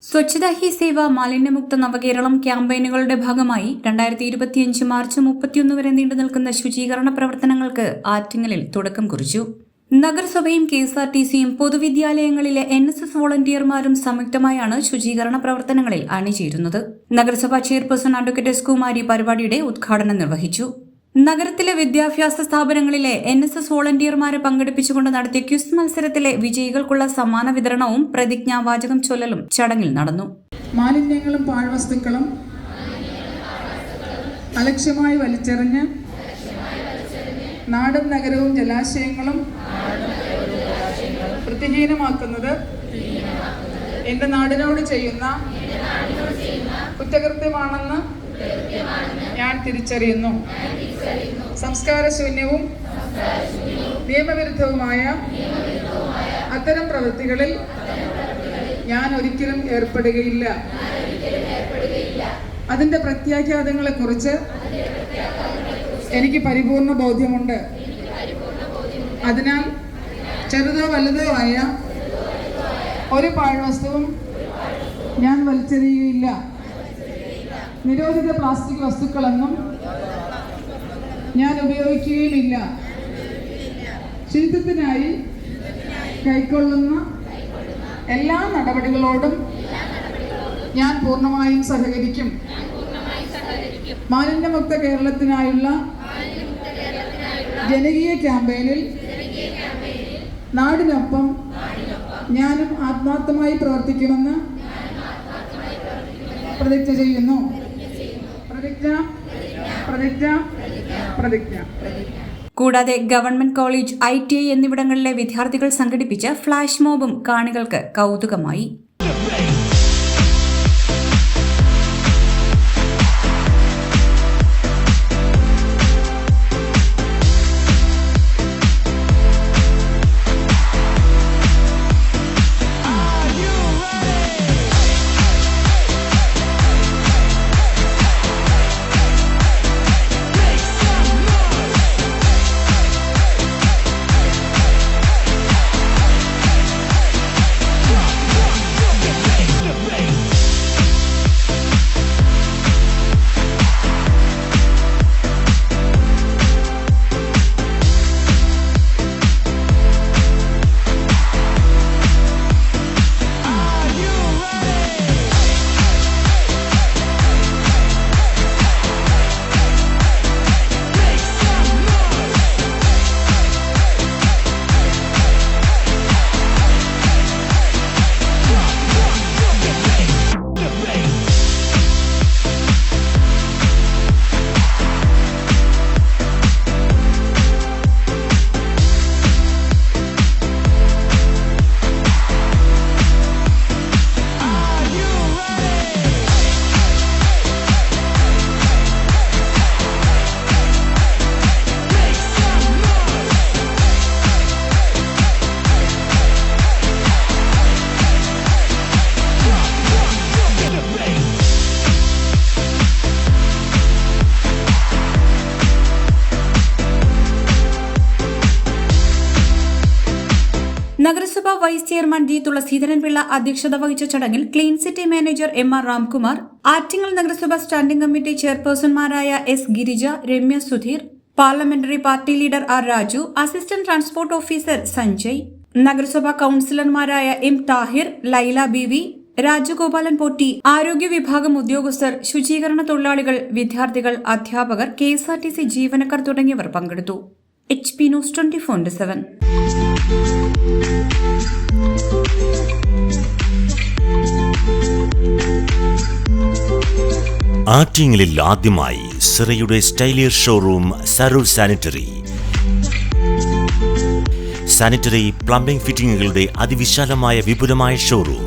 സ്വച്ഛതാ ഹി സേവ മാലിന്യമുക്ത നവകേരളം ക്യാമ്പയിനുകളുടെ ഭാഗമായി 2025 മാർച്ച് 31 വരെ നീണ്ടുനിൽക്കുന്ന ശുചീകരണ പ്രവർത്തനങ്ങൾക്ക് ആറ്റിങ്ങലിൽ തുടക്കം കുറിച്ചു. നഗരസഭയും KSRTCയും പൊതുവിദ്യാലയങ്ങളിലെ NSS വോളണ്ടിയർമാരും സംയുക്തമായാണ് ശുചീകരണ പ്രവർത്തനങ്ങളിൽ അണിചേരുന്നത്. നഗരസഭാ ചെയർപേഴ്സൺ അഡ്വക്കേറ്റ് എസ് കുമാരി പരിപാടിയുടെ ഉദ്ഘാടനം നിർവഹിച്ചു. നഗരത്തിലെ വിദ്യാഭ്യാസ സ്ഥാപനങ്ങളിലെ NSS വോളണ്ടിയർമാരെ പങ്കെടുപ്പിച്ചുകൊണ്ട് നടത്തിയ ക്വിസ് മത്സരത്തിലെ വിജയികൾക്കുള്ള സമ്മാന വിതരണവും പ്രതിജ്ഞാവാചകം ചൊല്ലലും ചടങ്ങിൽ നടന്നു. മാലിന്യങ്ങളും പാഴ്വസ്തുക്കളും അലക്ഷ്യമായി വലിച്ചെറിഞ്ഞ് നാടും നഗരവും ജലാശയങ്ങളും വൃത്തിഹീനമാക്കുന്നത് എൻ്റെ നാടിനോട് ചെയ്യുന്ന കുറ്റകൃത്യമാണെന്ന് ഞാൻ തിരിച്ചറിയുന്നു. സംസ്കാരശൂന്യവും നിയമവിരുദ്ധവുമായ അത്തരം പ്രവൃത്തികളിൽ ഞാൻ ഒരിക്കലും ഏർപ്പെടുകയില്ല. അതിൻ്റെ പ്രത്യാഘാതങ്ങളെക്കുറിച്ച് എനിക്ക് പരിപൂർണ ബോധ്യമുണ്ട്. അതിനാൽ ചെറുതോ വലുതോ ആയ ഒരു പാഴ്വസ്തുവും ഞാൻ വലിച്ചെറിയുകയില്ല. നിരോധിത പ്ലാസ്റ്റിക് വസ്തുക്കളൊന്നും ഞാൻ ഉപയോഗിക്കുകയുമില്ല. ശുചിത്വത്തിനായി കൈക്കൊള്ളുന്ന എല്ലാ നടപടികളോടും ഞാൻ പൂർണ്ണമായും സഹകരിക്കും. മാലിന്യമുക്ത കേരളത്തിനായുള്ള ജനകീയ ക്യാമ്പയിനിൽ നാടിനൊപ്പം ഞാനും ആത്മാർത്ഥമായി പ്രവർത്തിക്കുമെന്ന് പ്രതിജ്ഞ ചെയ്യുന്നു. പ്രതിജ്ഞ. കൂടാതെ ഗവൺമെന്റ് കോളേജ്, ITI എന്നിവിടങ്ങളിലെ വിദ്യാർത്ഥികൾ സംഘടിപ്പിച്ച ഫ്ലാഷ് മോബും കാണികൾക്ക് കൗതുകമായി. നഗരസഭാ vice chairman D. Thulaseedharan Pillai അധ്യക്ഷത വഹിച്ച ചടങ്ങിൽ clean city manager MR Ramkumar, Attingal നഗരസഭ സ്റ്റാൻഡിംഗ് കമ്മിറ്റി ചെയർപേഴ്സൺമാരായ S. Girija, Ramya Sudheer, parliamentary party leader R. Raju, assistant transport officer Sanjay, നഗരസഭാ കൌൺസിലർമാരായ M. താഹിർ, ലൈല ബിവി, രാജഗോപാലൻ പോറ്റി, ആരോഗ്യ വിഭാഗം ഉദ്യോഗസ്ഥർ, ശുചീകരണ തൊഴിലാളികൾ, വിദ്യാർത്ഥികൾ, അധ്യാപകർ, KSRTC ജീവനക്കാർ തുടങ്ങിയവർ പങ്കെടുത്തു. HP News 24/7. ആറ്റിങ്ങലിൽ ആദ്യമായി സിറയുടെ സ്റ്റൈലിയർ ഷോറൂം സരൂർ സാനിറ്ററി പ്ലംബിംഗ് ഫിറ്റിംഗുകളുടെ അതിവിശാലമായ വിപുലമായ showroom.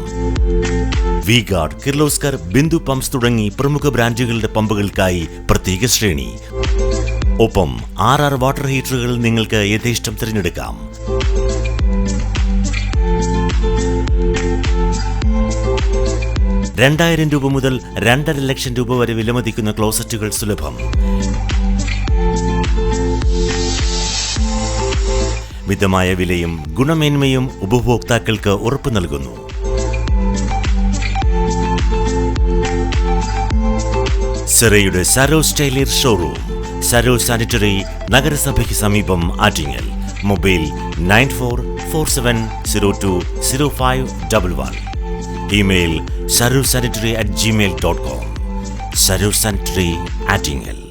V-Guard, Kirloskar, Bindu pumps തുടങ്ങി പ്രമുഖ ബ്രാൻഡുകളുടെ പമ്പുകൾക്കായി പ്രത്യേക ശ്രേണി. ഒപ്പം 6 വാട്ടർ ഹീറ്ററുകൾ നിങ്ങൾക്ക് യഥേഷ്ടം തിരഞ്ഞെടുക്കാം. ₹2,000 മുതൽ 2.5 ലക്ഷം വരെ വിലമതിക്കുന്ന ക്ലോസറ്റുകൾ സുലഭം. മിതമായ വിലയും ഗുണമേന്മയും ഉപഭോക്താക്കൾക്ക് ഉറപ്പു നൽകുന്നു. സിറയുടെ Saros tiler showroom, Saros sanitary, നഗരസഭയ്ക്ക് സമീപം, Attingal. Mobile 9447020511. Email sarosanitary@gmail.com. Saros sanitary, Attingal.